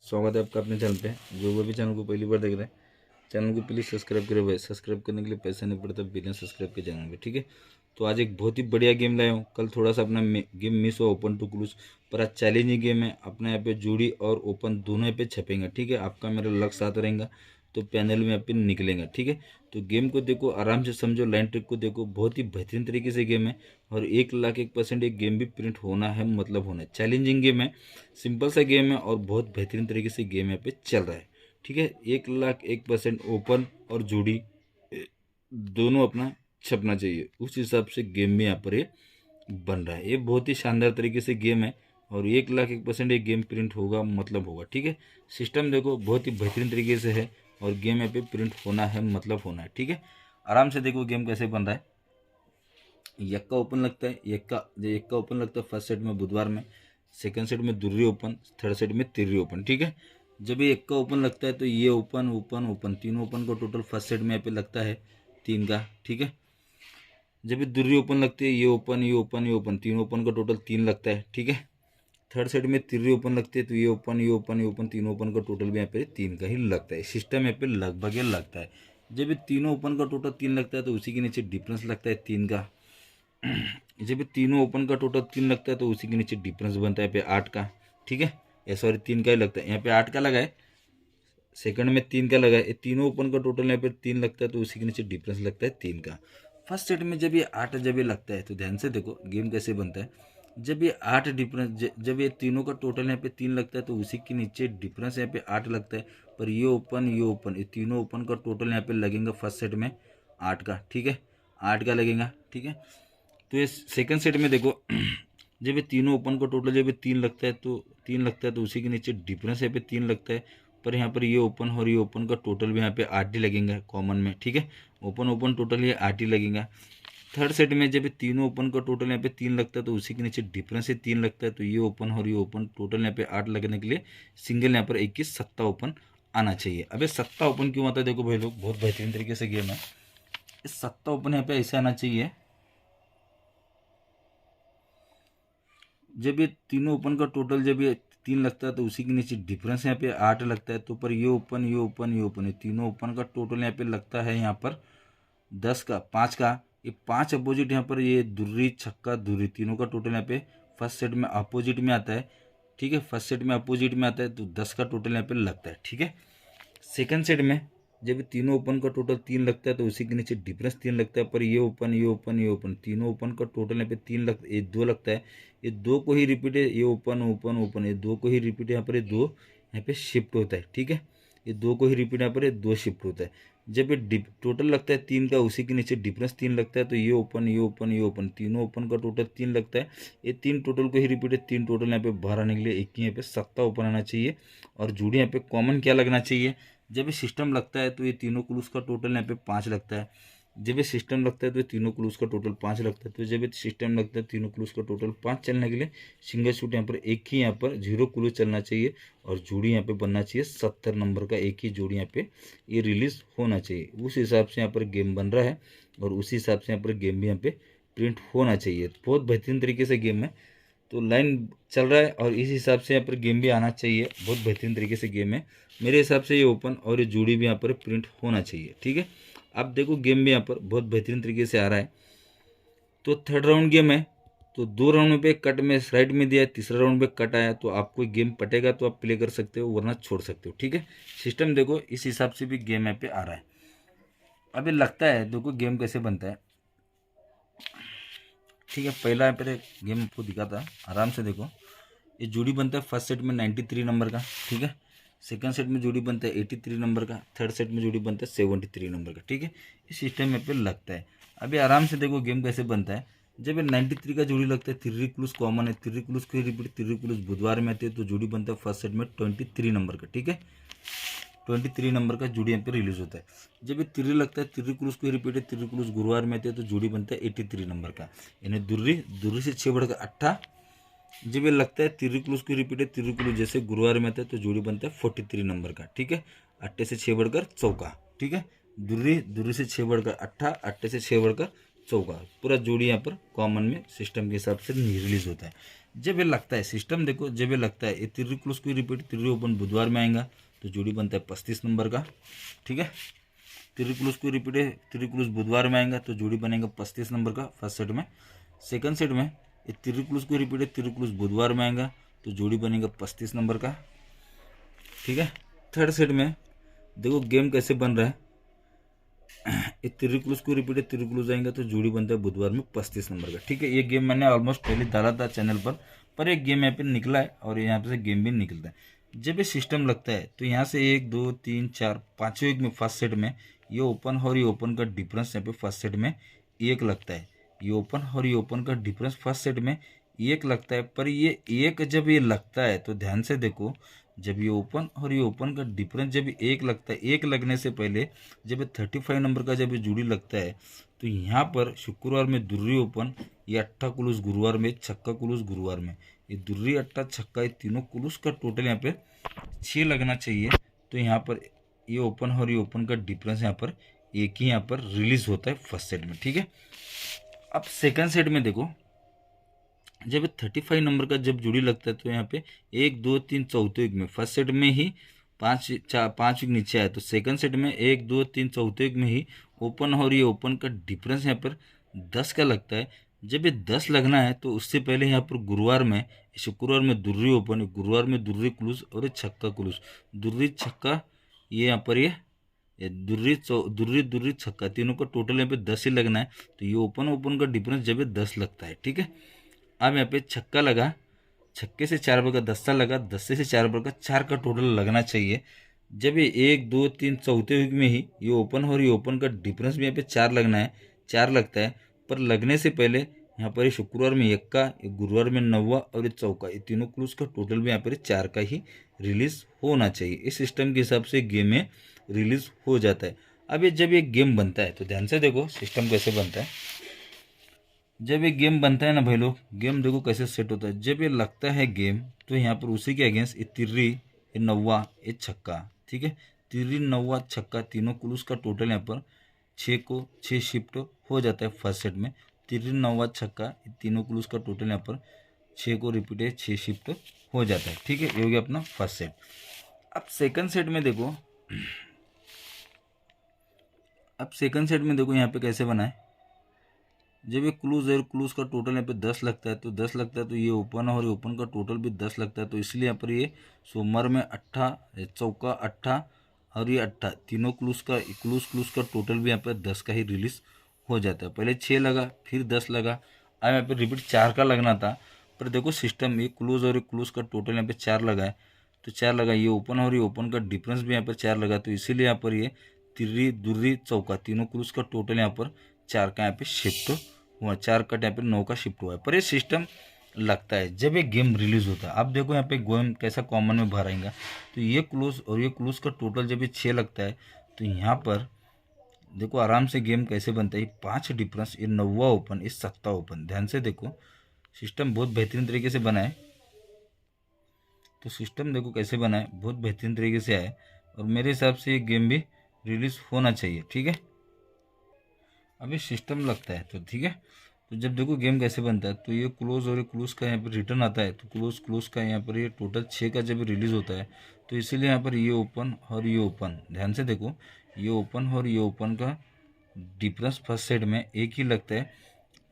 स्वागत है आपका अपने चैनल पे। जो वो भी चैनल को पहली बार देख रहे हैं, चैनल को प्लीज़ सब्सक्राइब करें भाई। सब्सक्राइब करने के लिए पैसा नहीं पड़ता बिना सब्सक्राइब के चैनल पे, ठीक है। तो आज एक बहुत ही बढ़िया गेम लाया हूँ। कल थोड़ा सा अपना गेम मिस हुआ, ओपन टू क्लूज, पर आज चैलेंजिंग गेम है। अपने यहाँ पे जोड़ी और ओपन दोनों यहाँ पे छपेंगे, ठीक है। आपका मेरा लक साथ रहेगा तो पैनल में यहाँ पे निकलेगा, ठीक है। तो गेम को देखो, आराम से समझो, लाइन ट्रिक को देखो, बहुत ही बेहतरीन तरीके से गेम है। और 1,01,000% एक गेम भी प्रिंट होना है, मतलब होना है। चैलेंजिंग गेम है, सिंपल सा गेम है और बहुत बेहतरीन तरीके से गेम यहाँ पे चल रहा है, ठीक है। 1,01,000% ओपन और जोड़ी दोनों अपना छपना चाहिए, उस हिसाब से गेम भी यहाँ पर ये बन रहा है। ये बहुत ही शानदार तरीके से गेम है और 1,01,000% एक गेम प्रिंट होगा, मतलब होगा, ठीक है। सिस्टम देखो बहुत ही बेहतरीन तरीके से है और गेम यहाँ पे प्रिंट होना है, मतलब होना है, ठीक है। आराम से देखो गेम कैसे बन रहा है। यक्का ओपन लगता है, यक्का ओपन लगता है फर्स्ट सेट में बुधवार में, सेकंड सेट में दुर्री ओपन, थर्ड सेट में तिर्री ओपन, ठीक है। जब ये यक्का ओपन लगता है तो ये ओपन ओपन ओपन तीनों ओपन का टोटल फर्स्ट सेट में यहाँ पे लगता है 3 का, ठीक है। जब ये दुर्री ओपन लगती है, ये ओपन ये ओपन ये ओपन, तीनों ओपन का टोटल 3 लगता है, ठीक है। थर्ड सेट में तिर्री ओपन लगती है तो ये ओपन ये ओपन ये ओपन, तीनों ओपन का टोटल भी यहाँ पे 3 का ही लगता है। सिस्टम यहाँ पे लगभग ये लगता है। जब ये तीनों ओपन का टोटल 3 लगता है तो उसी के नीचे डिफरेंस लगता है 3 का। जब ये तीनों ओपन का टोटल 3 लगता है तो उसी के नीचे डिफरेंस बनता है यहाँ पे 8 का, ठीक है। सॉरी 3 का ही लगता है, यहाँ पे 8 का लगा है, सेकंड में 3 का लगा है। ये तीनों ओपन का टोटल यहाँ पे 3 लगता है तो उसी के नीचे डिफरेंस लगता है 3 का। फर्स्ट सेट में जब ये 8 जब ये लगता है तो ध्यान से देखो गेम कैसे बनता है। जब ये 8 डिफरेंस, जब ये तीनों का टोटल यहाँ पे 3 लगता है तो उसी के नीचे डिफरेंस यहाँ पे 8 लगता है। पर ये ओपन ये ओपन, ये तीनों ओपन का टोटल यहाँ पे लगेगा फर्स्ट सेट में 8 का, ठीक है। 8 का लगेगा, ठीक है। तो ये सेकंड सेट में देखो जब ये तीनों ओपन का टोटल जब ये 3 लगता है तो 3 लगता है तो उसी के नीचे डिफरेंस यहाँ पे 3 लगता है। पर यहाँ पर ये ओपन और ये ओपन का टोटल भी यहाँ पे 8 ही लगेगा कॉमन में, ठीक है। ओपन ओपन टोटल ये 8 ही लगेगा। थर्ड सेट में जब ये तीनों ओपन का टोटल यहाँ पे 3 लगता है तो उसी के नीचे डिफरेंस से 3 लगता है। तो ये ओपन और ये ओपन टोटल यहाँ पे 8 लगने के लिए सिंगल यहाँ पर 21 सत्ता ओपन आना चाहिए। अब ये सत्ता ओपन क्यों आता है, देखो भाई लोग, बहुत बेहतरीन तरीके से गेम है। इस सत्ता ओपन यहाँ पे ऐसे आना चाहिए, जब ये तीनों ओपन का टोटल जब ये 3 लगता है तो उसी के नीचे डिफरेंस यहाँ पे 8 लगता है। तो पर ये ओपन ये ओपन ये ओपन, ये तीनों ओपन का टोटल यहाँ पे लगता है यहाँ पर 10 का, 5 का। ये 5 अपोजिट यहाँ पर ये दुर्री छक्का दुर्री तीनों का टोटल यहाँ पे फर्स्ट सेट में अपोजिट में आता है, ठीक है। फर्स्ट सेट में अपोजिट में आता है तो 10 का टोटल यहाँ पे लगता है, ठीक है। सेकंड सेट में जब तीनों ओपन का टोटल 3 लगता है तो उसी के नीचे डिफरेंस 3 लगता है। पर ये ओपन ये ओपन ये ओपन, तीनों ओपन का टोटल यहाँ पे 3 लगता है, ये 2 लगता है। ये 2 को ही रिपीट है, ये ओपन ओपन ओपन, ये 2 को ही रिपीट यहाँ पर, ये 2 यहाँ पे शिफ्ट होता है, ठीक है। ये 2 को ही रिपीट यहाँ पर, ये 2 शिफ्ट होता है। जब ये टोटल लगता है 3 का, उसी के नीचे डिफरेंस 3 लगता है। तो ये ओपन ये ओपन ये ओपन, तीनों ओपन का टोटल 3 लगता है। ये 3 टोटल को ही रिपीट है, 3 टोटल यहाँ पे बाहर आने के लिए एक ही यहाँ पे सत्ता ओपन आना चाहिए। और जुड़ी यहाँ पे कॉमन क्या लगना चाहिए, जब ये सिस्टम लगता है तो ये तीनों क्लूज का टोटल यहाँ पे 5 लगता है। जब ये सिस्टम लगता है तो ये तीनों क्लूज का टोटल 5 लगता है। तो जब ये सिस्टम लगता है तीनों क्लूज का टोटल 5 चलने के लिए सिंगल शूट यहाँ पर एक ही यहाँ पर 0 क्लूज चलना चाहिए और जोड़ी यहाँ पे बनना चाहिए 70 नंबर का, एक ही जोड़ी यहाँ पे ये रिलीज होना चाहिए। उस हिसाब से यहाँ पर गेम बन रहा है और उसी हिसाब से यहाँ पर गेम भी यहाँ पे प्रिंट होना चाहिए। बहुत बेहतरीन तरीके से गेम है, तो लाइन चल रहा है और इस हिसाब से यहाँ पर गेम भी आना चाहिए। बहुत बेहतरीन तरीके से गेम है मेरे हिसाब से। ये ओपन और ये जोड़ी भी यहाँ पर प्रिंट होना चाहिए, ठीक है। अब देखो गेम भी यहाँ पर बहुत बेहतरीन तरीके से आ रहा है। तो थर्ड राउंड गेम है, तो 2 राउंड पे कट में राइट में दिया है, तीसरा राउंड पे कट आया। तो आपको गेम पटेगा तो आप प्ले कर सकते हो, वरना छोड़ सकते हो, ठीक है। सिस्टम देखो इस हिसाब से भी गेम यहाँ पे आ रहा है। अभी लगता है देखो गेम कैसे बनता है, ठीक है। पहला यहाँ पे गेम आपको दिखाता, आराम से देखो। ये जोड़ी बनता है फर्स्ट सेट में 93 नंबर का, ठीक है। सेकंड सेट में जोड़ी बनता है 83 नंबर का, थर्ड सेट में जोड़ी बनता है 73 नंबर का, ठीक है। इस सिस्टम में पे लगता है। अभी आराम से देखो गेम कैसे बनता है। जब ये 93 का जोड़ी लगता है, तिर्री क्लूज कॉमन है, तिर्री क्लूज की रिपीट तिर्री क्लूज बुधवार में आती है तो जोड़ी बनता है फर्स्ट सेट में 23 नंबर का, ठीक है। 23 नंबर का जोड़ी यहाँ पे रिलीज होता है। जब ये तिर्री लगता है, तिर्री क्लूज को रिपीट है, तिर्री क्लूज गुरुवार में आती है तो जोड़ी बनता है 83 नंबर का, यानी दुर्री से 6 बढ़कर 8। जब ये लगता है तिर्री क्लूज की रिपीट है, तिर्री क्लूज जैसे गुरुवार में आता है तो जोड़ी बनता है 43 नंबर का, ठीक है। 8 से 6 बढ़कर चौका, ठीक है। दुर्री से 6 बढ़कर 8, 8 से 6 बढ़कर चौका, पूरा जोड़ी यहाँ पर कॉमन में सिस्टम के हिसाब से रिलीज होता है। जब ये लगता है सिस्टम देखो, जब ये लगता है ये तिर्री क्लोज को रिपीट, तिर्री ओपन बुधवार में आएगा तो जोड़ी बनता है 35 नंबर का, ठीक है। तिर्री क्लोज को रिपीट है, तिर्री क्लोज बुधवार में आएगा तो जोड़ी बनेगा 35 नंबर का फर्स्ट सेट में। सेकंड सेट में ये तिर्री क्लोज को रिपीट है, तिर्री क्लोज बुधवार में आएगा तो जोड़ी बनेगा 35 नंबर का, ठीक है। थर्ड सेट में देखो गेम कैसे बन रहा है, ये तिर्री क्लोज को रिपीट है, तिर्री क्लोज आएगा तो जोड़ी बनता है बुधवार में 35 नंबर का, ठीक है। ये गेम मैंने ऑलमोस्ट पहले डाला था चैनल पर एक गेम यहाँ पे निकला है और यहाँ पे से गेम भी निकलता है। जब ये सिस्टम लगता है तो यहाँ से 1 2 3 4 पाँचवें एक में फर्स्ट सेट में ये ओपन और ये ओपन का डिफरेंस यहाँ पे फर्स्ट सेट में 1 लगता है। ये ओपन और ये ओपन का डिफरेंस फर्स्ट सेट में 1 लगता है, पर ये 1 जब ये लगता है तो ध्यान से देखो, जब ये ओपन और ये ओपन का डिफरेंस जब 1 लगता है, 1 लगने से पहले जब ये 35 नंबर का जब ये जोड़ी लगता है तो यहाँ पर शुक्रवार में दुर्री ओपन, ये अट्ठा कुलूस गुरुवार में, छक्का कुलूस गुरुवार में, ये दुर्री अट्ठा छक्का ये तीनों कुलूस का टोटल यहाँ पे 6 लगना चाहिए। तो यहाँ पर ये ओपन और ये ओपन का डिफरेंस यहाँ पर एक ही यहाँ पर रिलीज होता है फर्स्ट सेट में, ठीक है। अब सेकंड सेट में देखो, जब 35 नंबर का जब जोड़ी लगता है तो यहाँ पे 1 2 3 चौथे वीक में फर्स्ट सेट में ही 5 वीक नीचे आया, तो सेकंड सेट में 1 2 3 चौथे वीक में ही ओपन और ये ओपन का डिफरेंस यहाँ पर 10 का लगता है। जब ये 10 लगना है तो उससे पहले यहाँ पर गुरुवार में, शुक्रवार में दुर्री ओपन, गुरुवार में दुर्री क्लूज और ये छक्का क्लूज, दुर्री छक्का ये यहाँ पर ये दुर्री छक्का तीनों का टोटल यहाँ पे 10 ही लगना है। तो ये ओपन ओपन का डिफरेंस जब ये 10 लगता है, ठीक है। अब यहाँ पे छक्का लगा, छक्के से 4 बार का दस्ता लगा, दस्ते से 4 बार का 4 का टोटल लगना चाहिए। जब ये 1 2 3 चौथे वीक में ही ये ओपन और ये ओपन का डिफरेंस भी यहाँ पे 4 लगना है, 4 लगता है, पर लगने से पहले यहाँ पर ये शुक्रवार में 1 का, ये गुरुवार में 9वां और ये चौका, ये तीनों क्लूज का टोटल भी यहाँ पर 4 का ही रिलीज होना चाहिए। इस सिस्टम के हिसाब से गेम में रिलीज हो जाता है। अब ये जब ये गेम बनता है तो ध्यान से देखो सिस्टम कैसे बनता है। जब ये गेम बनता है ना भाई लोग, गेम देखो कैसे सेट होता है। जब ये लगता है गेम तो यहाँ पर उसी के अगेंस्ट ये तिर्री, ये 9वां, ये छक्का, ठीक है। तिर्री 9वां छक्का तीनों क्लूज का टोटल यहाँ पर 6 शिफ्ट हो जाता है फर्स्ट सेट में। तिर्री 9वां छक्का ये तीनों क्लूज का टोटल यहाँ पर 6 को रिपीट है, 6 शिफ्ट हो जाता है, ठीक है। ये हो गया अपना फर्स्ट सेट। अब सेकंड सेट में देखो, अब सेकंड सेट में देखो यहाँ पे कैसे बना है। जब ये क्लूज है, क्लूज का टोटल यहाँ पे 10 लगता है, तो 10 लगता है तो ये ओपन और ये ओपन का टोटल भी 10 लगता है, तो इसलिए यहाँ पर ये सोमवार में 8 चौका 8 और ये 8 तीनों क्लूज का टोटल भी यहाँ पर 10 का ही रिलीज हो जाता है। पहले 6 लगा, फिर 10 लगा, अब यहाँ पे रिपीट 4 का लगना था, पर देखो सिस्टम ये क्लूज और ये क्लूज का टोटल यहाँ पे 4 लगा है, तो 4 लगा, ये ओपन और ये ओपन का डिफरेंस भी यहाँ पर 4 लगा, तो इसीलिए यहाँ पर ये तिर्री दुर्री चौका तीनों क्लूज का टोटल यहाँ पर 4 का यहाँ पे शिफ्ट हुआ, 4 का यहाँ पे 9 का शिफ्ट हुआ है। पर ये सिस्टम लगता है जब ये गेम रिलीज होता है। अब देखो यहाँ पे गेम कैसा कॉमन में भराएगा, तो ये क्लोज और ये क्लोज का टोटल जब ये 6 लगता है तो यहाँ पर देखो आराम से गेम कैसे बनता है। 5 डिफरेंस, ये 9वां ओपन, ये 7वां ओपन, ध्यान से देखो सिस्टम बहुत बेहतरीन तरीके से बना है। तो सिस्टम देखो कैसे बना है, बहुत बेहतरीन तरीके से आया और मेरे हिसाब से ये गेम भी रिलीज होना चाहिए, ठीक है। अभी सिस्टम लगता है तो ठीक है। तो जब देखो गेम कैसे बनता है, तो ये क्लोज और ये क्लोज का यहाँ पर रिटर्न आता है, तो क्लोज का यहाँ पर ये टोटल 6 का जब रिलीज होता है, तो इसीलिए यहाँ पर ये ओपन और ये ओपन, ध्यान से देखो ये ओपन और ये ओपन का डिफरेंस फर्स्ट सेट में एक ही लगता है,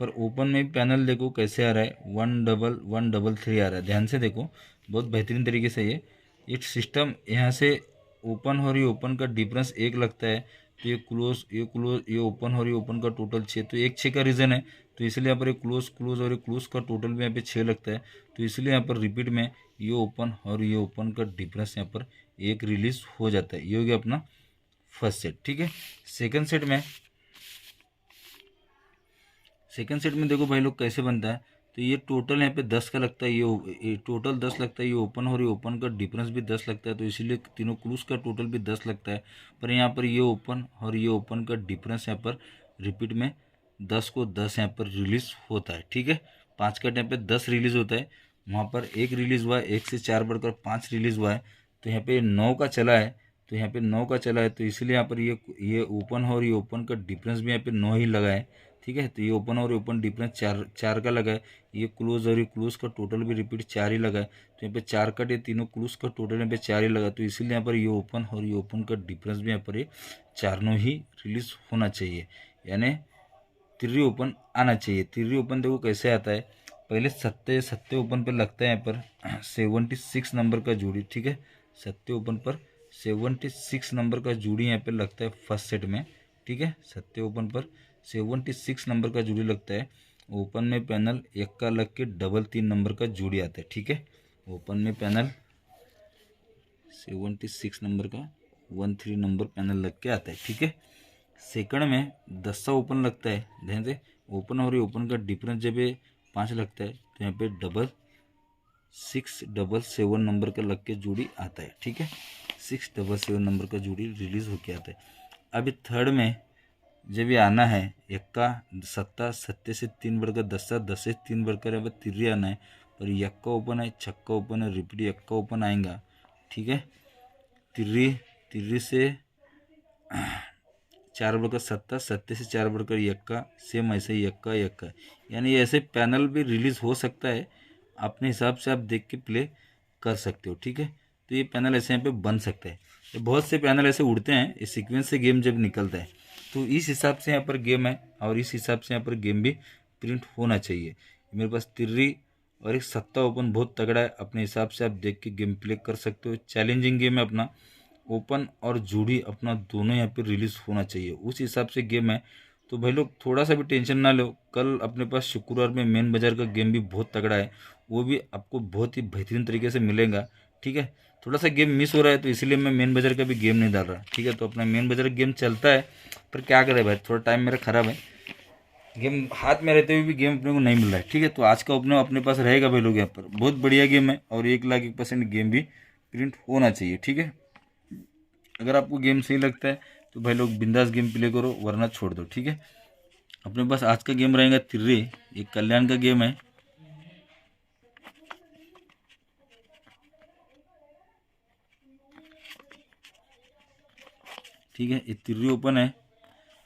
पर ओपन में पैनल देखो कैसे आ रहा है, 1 1 1 3 आ रहा है, ध्यान से देखो बहुत बेहतरीन तरीके से ये सिस्टम यहाँ से ओपन और ये ओपन का डिफरेंस 1 लगता है, तो ये ओपन और ये ओपन का टोटल 6, तो 1 6 का रीज़न है, तो इसलिए यहाँ पर ये क्लोज और ये क्लोज का टोटल भी यहाँ पे 6 लगता है, तो इसलिए यहाँ पर रिपीट में ये ओपन और ये ओपन का डिफरेंस यहाँ पर 1 रिलीज हो जाता है। ये हो गया अपना फर्स्ट सेट, ठीक है। सेकंड सेट में देखो भाई लोग कैसे बनता है, तो ये टोटल यहाँ पे 10 का लगता है, ये टोटल 10 लगता है, ये ओपन और ये ओपन का डिफरेंस भी 10 लगता है, तो इसीलिए तीनों क्लूज का टोटल भी 10 लगता है। पर यहाँ पर ये ओपन और ये ओपन का डिफरेंस यहाँ पर रिपीट में 10 को 10 यहाँ पर रिलीज होता है, ठीक है। 5 का टाइम पे 10 रिलीज होता है, वहाँ पर 1 रिलीज हुआ है, 1 से 4 बढ़कर 5 रिलीज हुआ है, तो यहाँ पे 9 का चला है, तो यहाँ पे 9 का चला है, तो इसलिए यहाँ पर ये ओपन और ये ओपन का डिफरेंस भी यहाँ पे 9 ही लगा है, ठीक है। तो ये ओपन और ओपन डिफरेंस चार चार का लगा है। ये क्लोज और ये क्लोज का टोटल भी रिपीट चार ही लगा है। तो यहाँ पे चार कट, ये तीनों क्लोज का टोटल यहाँ पे चार ही लगा। तो इसीलिए यहाँ पर ये ओपन और ये ओपन का डिफरेंस भी यहाँ पर ये चारों ही रिलीज होना चाहिए, यानी तिर्री ओपन आना चाहिए। तिर्री ओपन देखो कैसे आता है, पहले सत्ते सत्ते ओपन पर लगता है यहाँ पर 76 नंबर का जोड़ी, ठीक है। सत्ते ओपन पर 76 नंबर का जोड़ी यहाँ पे लगता है फर्स्ट सेट में, ठीक है। सत्ते ओपन पर 76 नंबर का जोड़ी लगता है। ओपन में पैनल एक का लग के डबल 3 नंबर का जोड़ी आता है, ठीक है। ओपन में पैनल 76 नंबर का 13 नंबर पैनल लग के आता है, ठीक है। सेकंड में 10 ओपन लगता है, ध्यान से ओपन और ओपन का डिफरेंस जब ये 5 लगता है तो यहाँ पे 677 नंबर का लग के जोड़ी आता है, ठीक है। 677 नंबर का जोड़ी रिलीज होके आता है। अभी थर्ड में जब ये आना है यक्का सत्ता, सत्ते से 3 बढ़कर दस्ता, 10 से 3 बढ़कर अब तिर्री आना है, पर यक्का ओपन है, छक्का ओपन है, रिपीट यक्का ओपन आएगा, ठीक है। तिर्री तिर्री से 4 बढ़कर सत्ता, सत्ते से 4 बढ़कर यक्का, सेम ऐसे ही यक्का यक्का, यानी ऐसे पैनल भी रिलीज हो सकता है। अपने हिसाब से आप देख के प्ले कर सकते हो, ठीक है। तो ये पैनल ऐसे यहाँ पे बन सकता है। तो बहुत से पैनल ऐसे उड़ते हैं, इस सीक्वेंस से गेम जब निकलता है तो इस हिसाब से यहाँ पर गेम है और इस हिसाब से यहाँ पर गेम भी प्रिंट होना चाहिए। मेरे पास तिर्री और एक सत्ता ओपन बहुत तगड़ा है, अपने हिसाब से आप देख के गेम प्ले कर सकते हो। चैलेंजिंग गेम है अपना, ओपन और जोड़ी अपना दोनों यहाँ पे रिलीज होना चाहिए, उस हिसाब से गेम है। तो भाई लोग थोड़ा सा भी टेंशन ना लो, कल अपने पास शुक्रवार में मेन बाजार का गेम भी बहुत तगड़ा है, वो भी आपको बहुत ही बेहतरीन तरीके से मिलेगा, ठीक है। थोड़ा सा गेम मिस हो रहा है तो इसीलिए मैं मेन बाजार का भी गेम नहीं डाल रहा, ठीक है। तो अपना मेन बाजार गेम चलता है, पर क्या करें भाई, थोड़ा टाइम मेरा ख़राब है, गेम हाथ में रहते हुए भी गेम अपने को नहीं मिल रहा है, ठीक है। तो आज का ओपनर अपने पास रहेगा भाई लोग, यहाँ पर बहुत बढ़िया गेम है और 1,01% गेम भी प्रिंट होना चाहिए, ठीक है। अगर आपको गेम सही लगता है तो भाई लोग बिंदास गेम प्ले करो, वरना छोड़ दो, ठीक है। अपने पास आज का गेम रहेगा तिर्री, एक कल्याण का गेम है, ठीक है। ये तिर्री ओपन है,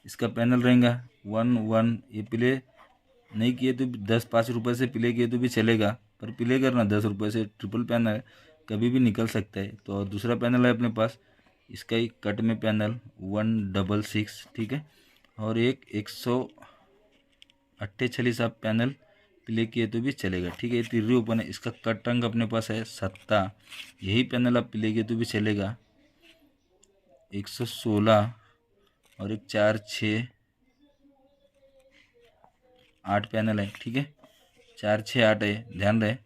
इसका पैनल रहेगा 1-1। ये प्ले नहीं किए तो 10-5 रुपये से प्ले किए तो भी चलेगा, पर प्ले करना 10 रुपये से, ट्रिपल पैनल कभी भी निकल सकता है। तो दूसरा पैनल है अपने पास, इसका ही कट में पैनल 166, ठीक है। और एक 148 आप पैनल प्ले किए तो भी चलेगा, ठीक है। ये तिर्री ओपन है, इसका कट रंग अपने पास है सत्ता, यही पैनल आप प्ले किए तो भी चलेगा। 116 और एक 4-6-8 पैनल है, ठीक है। 4-6-8 है, ध्यान रहे,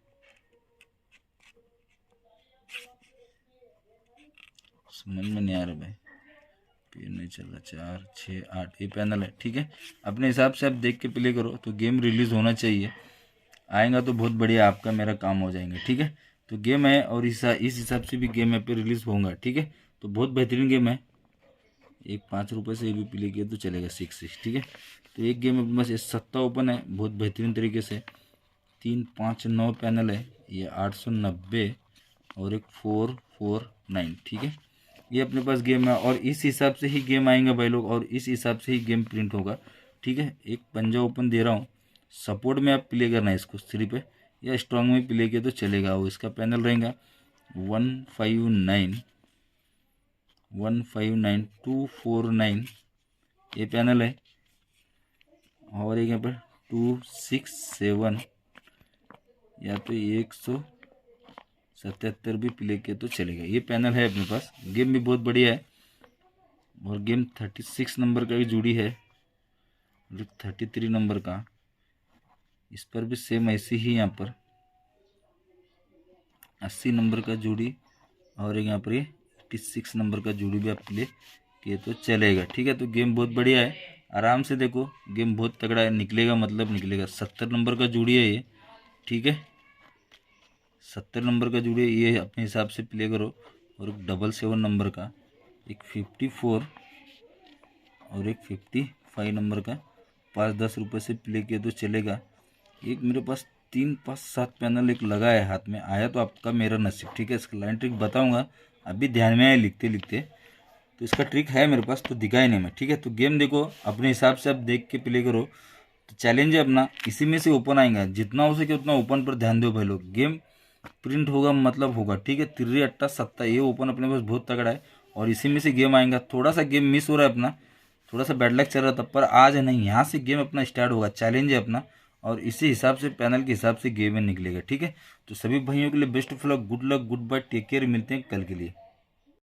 समझ में नहीं आ रहा भाई, फिर नहीं चल रहा। 4-6-8 ये पैनल है, ठीक है। अपने हिसाब से आप देख के प्ले करो, तो गेम रिलीज होना चाहिए, आएगा तो बहुत बढ़िया, आपका मेरा काम हो जाएगा, ठीक है। तो गेम है और इस हिसाब से भी गेम है पे रिलीज होगा, ठीक है। तो बहुत बेहतरीन गेम है, एक 5 रुपये से भी प्ले किया तो चलेगा 6-6, ठीक है। तो एक गेम में बस ये सत्ता ओपन है बहुत बेहतरीन तरीके से, 3-5-9 पैनल है, ये 890 और एक 4-4-9, ठीक है। ये अपने पास गेम है और इस हिसाब से ही गेम आएंगे भाई लोग, और इस हिसाब से ही गेम प्रिंट होगा, ठीक है। एक पंजा ओपन दे रहा हूँ, सपोर्ट में आप प्ले करना है इसको 3 पे, या स्ट्रांग में प्ले किया तो चलेगा। वो इसका पैनल रहेगा 159 ये पैनल है, और एक यहाँ पर 267 या तो 177 भी प्ले किया तो चलेगा, ये पैनल है अपने पास। गेम भी बहुत बढ़िया है, और गेम 36 नंबर का भी जोड़ी है, 33 नंबर का, इस पर भी सेम ऐसी ही यहाँ पर 80 नंबर का जोड़ी, और एक यहाँ पर ये 86 नंबर का जोड़ी भी आप प्ले किए तो चलेगा, ठीक है। तो गेम बहुत बढ़िया है, आराम से देखो, गेम बहुत तगड़ा है, निकलेगा मतलब निकलेगा। 70 नंबर का जोड़ी है ये, ठीक है। 70 नंबर का जोड़ी है, ये अपने हिसाब से प्ले करो। और एक 7 नंबर का, एक 54 और एक 55 नंबर का, 5-10 रुपये से प्ले किया तो चलेगा। एक मेरे पास 3-5-7 पैनल एक लगा है, हाथ में आया तो आपका मेरा नसीब, ठीक है। इसका लाइन ट्रिक बताऊंगा, अभी ध्यान में आया लिखते लिखते, तो इसका ट्रिक है मेरे पास तो दिखाई नहीं मैं, ठीक है। तो गेम देखो अपने हिसाब से आप देख के प्ले करो, तो चैलेंज है अपना, इसी में से ओपन आएगा, जितना हो सके उतना ओपन पर ध्यान दो भाई लोग। गेम प्रिंट होगा मतलब होगा, ठीक है। तिर्री अट्टा सत्ता, ये ओपन अपने पास बहुत तगड़ा है और इसी में से गेम आएगा। थोड़ा सा गेम मिस हो रहा है अपना, थोड़ा सा बैड लक चल रहा था, पर आज है नहीं, यहाँ से गेम अपना स्टार्ट होगा। चैलेंज है अपना और इसी हिसाब से पैनल के हिसाब से गेम में निकलेगा, ठीक है। तो सभी भाइयों के लिए best of luck, good luck, goodbye, take care, मिलते हैं कल के लिए।